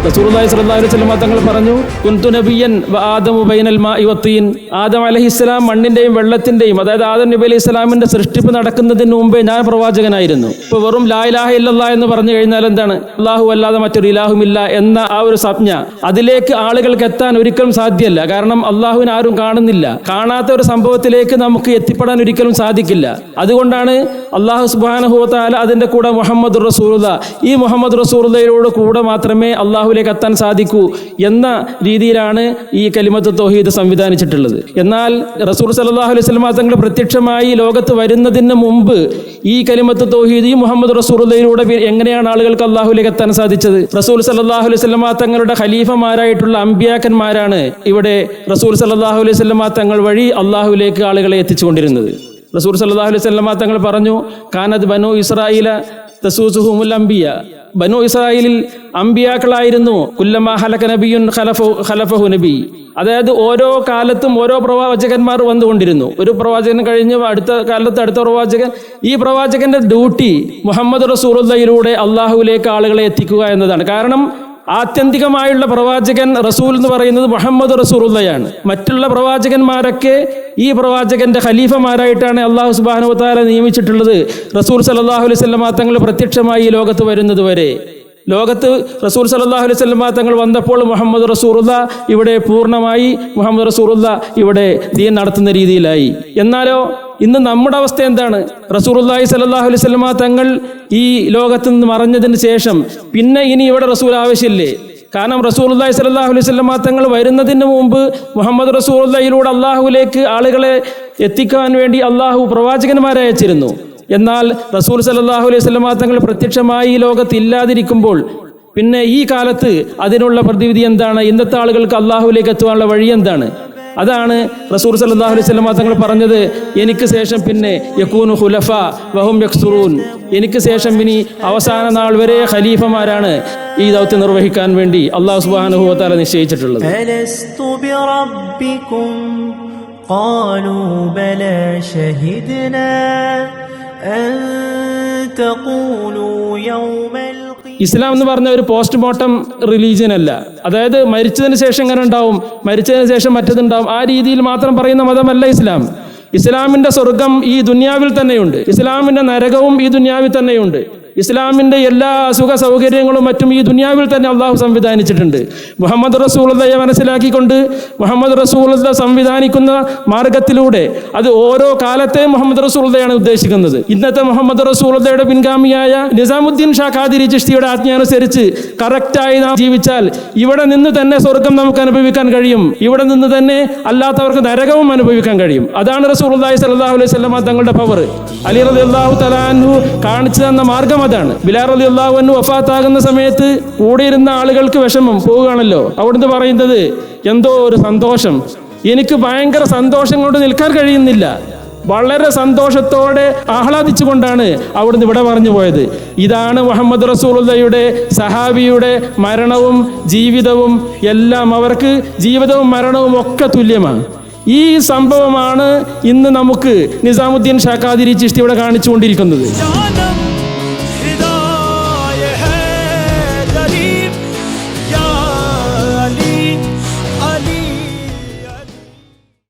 റസൂലുള്ളാഹി സ്വല്ലല്ലാഹു അലൈഹി വസല്ലം തങ്ങൾ പറഞ്ഞു, കുൻതു നബിയ്യൻ വ ആദമു ബൈനൽ മാഇ വത്തീൻ. ആദം അലൈഹിസ്സലാം മണ്ണിന്റെയും വെള്ളത്തിന്റെയും, അതായത് ആദം നബി അലൈഹി സ്വലാമിന്റെ സൃഷ്ടിപ്പ് നടക്കുന്നതിന് മുമ്പേ ഞാൻ പ്രവാചകനായിരുന്നു. ഇപ്പൊ വെറും ലാ ഇലാഹ ഇല്ലല്ലാഹ് എന്ന് പറഞ്ഞു കഴിഞ്ഞാൽ എന്താണ്? അല്ലാഹു അല്ലാതെ മറ്റൊരു ഇലാഹുമില്ല എന്ന ആ ഒരു സംജ്ഞ, അതിലേക്ക് ആളുകൾക്ക് എത്താൻ ഒരിക്കലും സാധ്യമല്ല. കാരണം അല്ലാഹുവിനെ ആരും കാണുന്നില്ല. കാണാത്ത ഒരു സംഭവത്തിലേക്ക് നമുക്ക് എത്തിപ്പെടാൻ ഒരിക്കലും സാധിക്കില്ല. അതുകൊണ്ടാണ് അല്ലാഹു സുബ്ഹാനഹു വ തആല അതിന്റെ കൂടെ മുഹമ്മദ് റസൂലുള്ളാഹ്, ഈ മുഹമ്മദ് റസൂലുള്ളാഹിയോട് കൂടെ മാത്രമേ അല്ലാഹുവിലേക്ക് എത്താൻ സാധിക്കൂ എന്ന രീതിയിലാണ് ഈ കലിമത്ത് തൗഹീദ് സംവിധാനിച്ചിട്ടുള്ളത്. എന്നാൽ റസൂൽ സല്ലല്ലാഹു അലൈഹി വസല്ലം തങ്ങൾ പ്രത്യക്ഷമായി ലോകത്ത് വരുന്നതിന് മുമ്പ് ഈ കലിമത്ത് തൗഹീദ് ഈ മുഹമ്മദ് റസൂലുള്ളാഹിയിലൂടെ എങ്ങനെയാണ് ആളുകൾക്ക് അല്ലാഹുവിലേക്ക് എത്താൻ സാധിച്ചത്? റസൂൽ സല്ലല്ലാഹു അലൈഹി വസല്ലം തങ്ങളുടെ ഖലീഫമാരായിട്ടുള്ള അമ്പിയാക്കന്മാരാണ് ഇവിടെ റസൂൽ സല്ലല്ലാഹു അലൈഹി വസല്ലം തങ്ങൾ വഴി അല്ലാഹുവിലേക്ക് ആളുകളെ എത്തിച്ചുകൊണ്ടിരുന്നത്. റസൂൽ സല്ലല്ലാഹു അലൈഹി വസല്ലം തങ്ങൾ പറഞ്ഞു, കാനത് ബനു ഇസ്രായീല തസൂസുഹുമുൽ അംബിയ. ബനു ഇസ്രായേലിൽ അമ്പിയാക്കളായിരുന്നു. കുല്ലമാ ഹലക നബിയുൻ ഖലഫഹു നബി. അതായത് ഓരോ കാലത്തും ഓരോ പ്രവാചകന്മാർ വന്നുകൊണ്ടിരുന്നു. ഒരു പ്രവാചകൻ കഴിഞ്ഞ് അടുത്ത കാലത്ത് അടുത്ത പ്രവാചകൻ. ഈ പ്രവാചകന്റെ ഡ്യൂട്ടി മുഹമ്മദ് റസൂലുള്ളാഹിയിലൂടെ അള്ളാഹുവിലേക്ക് ആളുകളെ എത്തിക്കുക എന്നതാണ്. കാരണം ആത്യന്തികമായുള്ള പ്രവാചകൻ റസൂൽ എന്ന് പറയുന്നത് മുഹമ്മദ് റസൂലുള്ളാഹിയാണ്. മറ്റുള്ള പ്രവാചകന്മാരൊക്കെ ഈ പ്രവാചകന്റെ ഖലീഫമാരായിട്ടാണ് അല്ലാഹു സുബ്ഹാനഹു വ തആല നിയമിച്ചിട്ടുള്ളത്. റസൂൽ സല്ലല്ലാഹു അലൈഹി വസല്ലം തങ്ങൾ പ്രത്യക്ഷമായി ലോകത്ത് വരുന്നത് വരെ. ലോകത്ത് റസൂൽ സല്ലല്ലാഹു അലൈഹി വസല്ലം തങ്ങൾ വന്നപ്പോൾ മുഹമ്മദ് റസൂലുള്ളാഹ് ഇവിടെ പൂർണ്ണമായി മുഹമ്മദ് റസൂലുള്ളാഹ് ഇവിടെ ദീൻ നടത്തുന്ന രീതിയിലായി. എന്നാലോ ഇന്ന് നമ്മുടെ അവസ്ഥ എന്താണ്? റസൂലുള്ളാഹി സ്വല്ലല്ലാഹു അലൈഹി വസല്ലം തങ്ങൾ ഈ ലോകത്ത് നിന്ന് മറഞ്ഞതിന് ശേഷം പിന്നെ ഇനി ഇവിടെ റസൂൽ ആവശ്യമില്ലേ? കാരണം റസൂലുള്ളാഹി സ്വല്ലല്ലാഹു അലൈഹി വസല്ലം തങ്ങൾ വരുന്നതിന് മുമ്പ് മുഹമ്മദ് റസൂലുള്ളാഹിയിലൂടെ അള്ളാഹുവിലേക്ക് ആളുകളെ എത്തിക്കാൻ വേണ്ടി അള്ളാഹു പ്രവാചകന്മാരെ അയച്ചിരുന്നു. എന്നാൽ റസൂൽ സല്ലല്ലാഹു അലൈഹി വസല്ലം തങ്ങൾ പ്രത്യക്ഷമായി ഈ ലോകത്ത് ഇല്ലാതിരിക്കുമ്പോൾ പിന്നെ ഈ കാലത്ത് അതിനുള്ള പ്രതിവിധി എന്താണ്? ഇന്നത്തെ ആളുകൾക്ക് അള്ളാഹുവിലേക്ക് എത്തുവാനുള്ള വഴി എന്താണ്? അതാണ് റസൂൽ സല്ലല്ലാഹു അലൈഹി വസല്ലം തങ്ങൾ പറഞ്ഞത്, എനിക്ക് ശേഷം പിന്നെ യകൂനു ഖുലഫാ വഹും യക്സുറൂൻ. എനിക്ക് ശേഷം ഇനി അവസാന നാൾ വരെ ഖലീഫമാരാണ് ഈ ദൗത്യം നിർവഹിക്കാൻ വേണ്ടി അല്ലാഹു സുബ്ഹാനഹു വ തആല നിശ്ചയിച്ചിട്ടുള്ളത്. അലസ്തു ബിറബ്ബികും ഖാലൂ ബലാ ശഹിദ്നാ അൻ തഖൂലൂ യൗമൽ ഇസ്ലാം എന്ന് പറഞ്ഞ ഒരു പോസ്റ്റ്മോർട്ടം റിലീജിയൻ അല്ല. അതായത് മരിച്ചതിന് ശേഷം എങ്ങനെ ഉണ്ടാവും, മരിച്ചതിന് ശേഷം മറ്റതുണ്ടാവും, ആ രീതിയിൽ മാത്രം പറയുന്ന മതമല്ല ഇസ്ലാം. ഇസ്ലാമിന്റെ സ്വർഗം ഈ ദുനിയാവിൽ തന്നെയുണ്ട്. ഇസ്ലാമിന്റെ നരകവും ഈ ദുനിയാവിൽ തന്നെയുണ്ട്. ഇസ്ലാമിന്റെ എല്ലാ സുഖ സൗകര്യങ്ങളും മറ്റും ഈ ദുനിയാവിൽ തന്നെ അള്ളാഹു സംവിധാനിച്ചിട്ടുണ്ട്. മുഹമ്മദ് റസൂലുള്ളാഹിയെ മനസ്സിലാക്കിക്കൊണ്ട് മുഹമ്മദ് റസൂലുള്ളാഹി സംവിധാനിക്കുന്ന മാർഗത്തിലൂടെ അത് ഓരോ കാലത്തെ മുഹമ്മദ് റസൂലുള്ളാഹിയാണ് ഉദ്ദേശിക്കുന്നത്. ഇന്നത്തെ മുഹമ്മദ് റസൂലുള്ളാഹിയുടെ പിൻഗാമിയായ നിസാമുദ്ദീൻ ഷാ ഖാദിരി ചിശ്തിയുടെ ആജ്ഞയനുസരിച്ച് കറക്റ്റായി നാം ജീവിച്ചാൽ ഇവിടെ നിന്ന് തന്നെ സ്വർഗം നമുക്ക് അനുഭവിക്കാൻ കഴിയും. ഇവിടെ നിന്ന് തന്നെ അല്ലാത്തവർക്ക് നരകവും അനുഭവിക്കാൻ കഴിയും. അതാണ് റസൂലുള്ളാഹി സ്വല്ലല്ലാഹു അലൈഹി വസല്ലം തങ്ങളുടെ പവർ. അലി റളിയല്ലാഹു തആല അൻഹു കാണിച്ചു തന്ന മാർഗം അതാണ്. ബിലാൽ റളിയല്ലാഹു അൻഹു വഫാത്താകുന്ന സമയത്ത് കൂടിയിരുന്ന ആളുകൾക്ക് വിഷമം പോവുകയാണല്ലോ. അവിടുന്ന് പറയുന്നത്, എന്തോ ഒരു സന്തോഷം, എനിക്ക് ഭയങ്കര സന്തോഷം കൊണ്ട് നിൽക്കാൻ കഴിയുന്നില്ല. വളരെ സന്തോഷത്തോടെ ആഹ്ലാദിച്ചുകൊണ്ടാണ് അവിടുന്ന് ഇവിടെ പറഞ്ഞു പോയത്. ഇതാണ് മുഹമ്മദ് റസൂലുള്ളാഹിയുടെ സഹാബിയുടെ മരണവും ജീവിതവും എല്ലാം. അവർക്ക് ജീവിതവും മരണവും ഒക്കെ തുല്യമാണ്. ഈ സംഭവമാണ് ഇന്ന് നമുക്ക് നിസാമുദ്ദീൻ ഷാ ഖാദിരി ചിശ്തി ഇവിടെ കാണിച്ചുകൊണ്ടിരിക്കുന്നത്.